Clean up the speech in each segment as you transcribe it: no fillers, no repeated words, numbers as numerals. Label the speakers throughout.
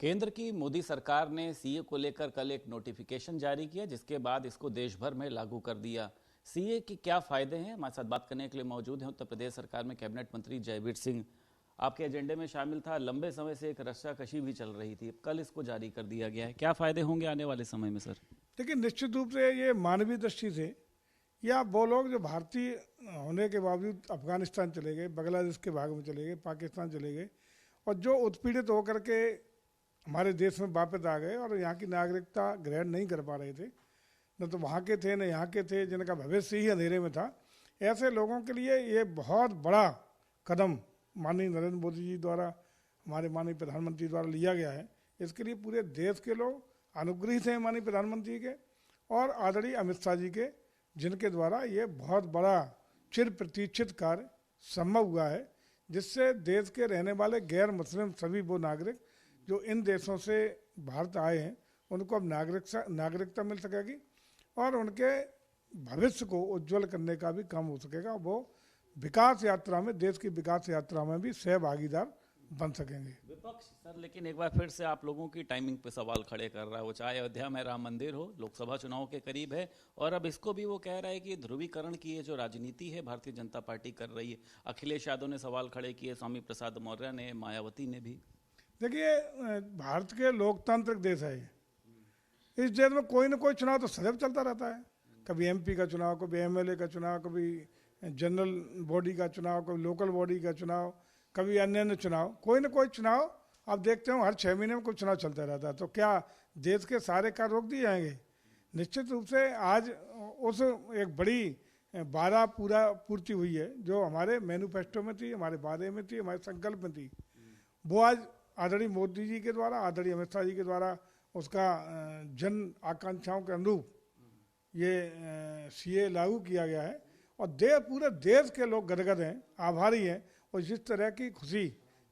Speaker 1: केंद्र की मोदी सरकार ने सीए को लेकर कल एक नोटिफिकेशन जारी किया, जिसके बाद इसको देश भर में लागू कर दिया। सीए के क्या फायदे हैं, हमारे साथ बात करने के लिए मौजूद हैं उत्तर प्रदेश सरकार में कैबिनेट मंत्री जयवीर सिंह। आपके एजेंडे में शामिल था, लंबे समय से एक रस्साकशी भी चल रही थी, कल इसको जारी कर दिया गया है। क्या फायदे होंगे आने वाले समय में सर?
Speaker 2: देखिए, निश्चित रूप से ये मानवीय दृष्टि से, या वो लोग जो भारतीय होने के बावजूद अफगानिस्तान चले गए, बांग्लादेश के भाग में चले गए, पाकिस्तान चले गए, और जो उत्पीड़ित होकर के हमारे देश में वापस आ गए और यहाँ की नागरिकता ग्रहण नहीं कर पा रहे थे, न तो वहाँ के थे न यहाँ के थे, जिनका भविष्य ही अंधेरे में था, ऐसे लोगों के लिए ये बहुत बड़ा कदम माननीय नरेंद्र मोदी जी द्वारा, हमारे माननीय प्रधानमंत्री द्वारा लिया गया है। इसके लिए पूरे देश के लोग अनुग्रहित हैं माननीय प्रधानमंत्री के और आदरणीय अमित शाह जी के, जिनके द्वारा ये बहुत बड़ा चिर प्रतीक्षित कार्य संभव हुआ है, जिससे देश के रहने वाले गैर मुस्लिम सभी वो नागरिक जो इन देशों से भारत आए हैं, उनको अब नागरिकता मिल सकेगी और उनके भविष्य को उज्जवल करने का भी काम हो सकेगा। वो विकास यात्रा में, देश की विकास यात्रा में भी सहभागीदार बन सकेंगे।
Speaker 1: विपक्ष सर लेकिन एक बार फिर से आप लोगों की टाइमिंग पे सवाल खड़े कर रहा है, वो चाहे अयोध्या में राम मंदिर हो, लोकसभा चुनाव के करीब है, और अब इसको भी वो कह रहा है कि ध्रुवीकरण की ये जो राजनीति है भारतीय जनता पार्टी कर रही है। अखिलेश यादव ने सवाल खड़े किए, स्वामी प्रसाद मौर्य ने, मायावती ने भी।
Speaker 2: देखिए, भारत के लोकतांत्रिक देश है ये। इस देश में कोई ना कोई चुनाव तो सदैव चलता रहता है। कभी एमपी का चुनाव, कभी एमएलए का चुनाव, कभी जनरल बॉडी का चुनाव, कभी लोकल बॉडी का चुनाव, कभी अन्य चुनाव, कोई ना कोई चुनाव आप देखते हो हर 6 महीने में कोई चुनाव चलता रहता है। तो क्या देश के सारे कार्य रोक दिए जाएंगे? निश्चित रूप से आज उस एक बड़ी वादा पूर्ति हुई है जो हमारे मैनिफेस्टो में थी, हमारे वादे में थी, हमारे संकल्प में थी। वो आज आदरणीय मोदी जी के द्वारा, आदरणीय अमित शाह जी के द्वारा उसका जन आकांक्षाओं के अनुरूप ये सीए लागू किया गया है और पूरे देश के लोग गदगद हैं, आभारी हैं। और जिस तरह की खुशी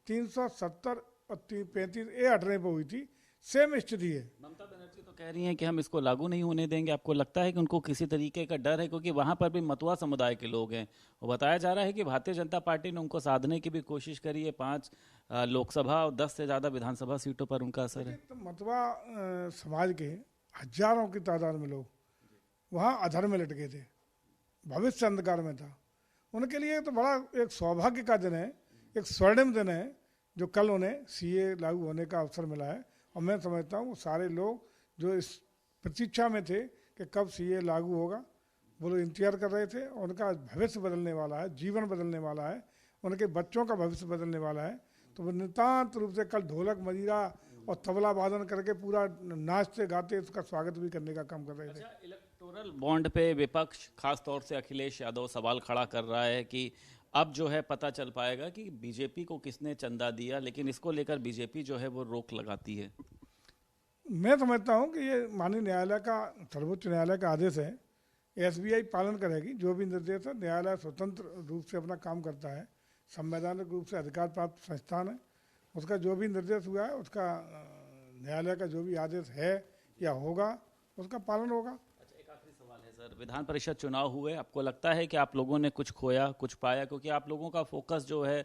Speaker 2: 370 और 35 ए हटने पर हुई थी, सेम स्थिति है।
Speaker 1: ममता बनर्जी तो कह रही हैं कि हम इसको लागू नहीं होने देंगे। आपको लगता है कि उनको किसी तरीके का डर है, क्योंकि वहां पर भी मतुआ समुदाय के लोग हैं? वो बताया जा रहा है कि भारतीय जनता पार्टी ने उनको साधने की भी कोशिश करी है। 5 लोकसभा और 10 से ज्यादा विधानसभा सीटों पर उनका असर है।
Speaker 2: तो मतुआ समाज के हजारों की तादाद में लोग वहाँ अधर में लटके थे, भविष्य अंधकार में था। उनके लिए तो बड़ा एक सौभाग्य का दिन है, एक स्वर्णिम दिन है, जो कल उन्हें सीए लागू होने का अवसर मिला है। और मैं समझता हूँ वो सारे लोग जो इस प्रतीक्षा में थे कि कब सीए लागू होगा, वो लोग इंतजार कर रहे थे। और उनका भविष्य बदलने वाला है, जीवन बदलने वाला है, उनके बच्चों का भविष्य बदलने वाला है। तो वो नितांत रूप से कल ढोलक मजीरा और तबला वादन करके पूरा नाचते गाते उसका स्वागत भी करने का काम कर रहे थे।
Speaker 1: इलेक्टोरल बॉन्ड पे विपक्ष, खास तौर से अखिलेश यादव, सवाल खड़ा कर रहा है कि अब जो है पता चल पाएगा कि बीजेपी को किसने चंदा दिया, लेकिन इसको लेकर बीजेपी जो है वो रोक लगाती है।
Speaker 2: मैं समझता हूँ कि ये माननीय न्यायालय का, सर्वोच्च न्यायालय का आदेश है, एसबीआई पालन करेगी। जो भी निर्देश है, न्यायालय स्वतंत्र रूप से अपना काम करता है, संवैधानिक रूप से अधिकार प्राप्त संस्थान है। उसका जो भी निर्देश हुआ है, उसका न्यायालय का जो भी आदेश है या होगा, उसका पालन होगा।
Speaker 1: अच्छा, एक आखिरी सवाल है सर, विधान परिषद चुनाव हुए, आपको लगता है कि आप लोगों ने कुछ खोया कुछ पाया? क्योंकि आप लोगों का फोकस जो है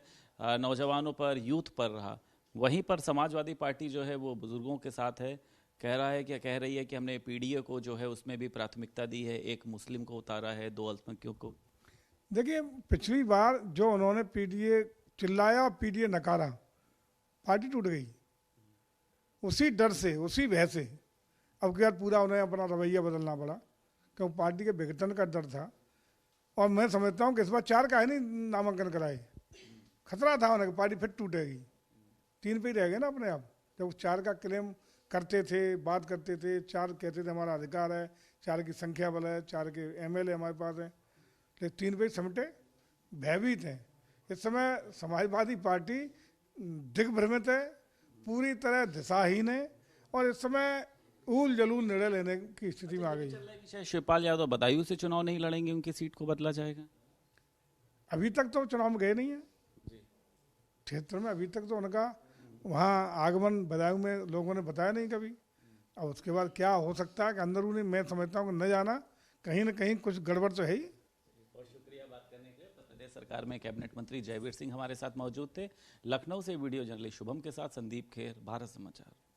Speaker 1: नौजवानों पर, यूथ पर रहा, वहीं पर समाजवादी पार्टी जो है वो बुजुर्गों के साथ है। कह रही है कि हमने पीडीए को जो है उसमें भी प्राथमिकता दी है, एक मुस्लिम को उतारा है, 2 अल्पसंख्यकों को।
Speaker 2: देखिए, पिछली बार जो उन्होंने पीडीए चिल्लाया, पीडीए नकारा, पार्टी टूट गई। उसी डर से, उसी भय से अब क्या पूरा उन्हें अपना रवैया बदलना पड़ा, क्योंकि पार्टी के विघटन का डर था। और मैं समझता हूँ कि इस बार 4 का है नहीं नामांकन कराए, खतरा था उन्हें पार्टी फिर टूटेगी। 3 पे ही रह गए ना अपने आप। जब 4 का क्लेम करते थे, बात करते थे, 4 कहते थे हमारा अधिकार है, 4 की संख्या बल है, 4 के एमएलए हमारे पास है, लेकिन 3 पे ही समेटे भयभीत हैं। इस समय समाजवादी पार्टी दिग्भ्रमित है, पूरी तरह दिशाहीन है और इस समय ऊल जलूल निर्णय लेने की स्थिति में आ गई है।
Speaker 1: शिवपाल यादव बदायूं से चुनाव नहीं लड़ेंगे, उनकी सीट को बदला जाएगा?
Speaker 2: अभी तक तो चुनाव में गए नहीं है क्षेत्र में, अभी तक तो उनका वहाँ आगमन बदायूं में लोगों ने बताया नहीं कभी। और उसके बाद क्या हो सकता है कि अंदरूनी, मैं समझता हूँ कि न जाना, कहीं ना कहीं कुछ गड़बड़ तो है ही।
Speaker 1: बहुत शुक्रिया बात करने के लिए। उत्तर प्रदेश सरकार में कैबिनेट मंत्री जयवीर सिंह हमारे साथ मौजूद थे। लखनऊ से वीडियो जर्नलिस्ट शुभम के साथ संदीप खेर, भारत समाचार।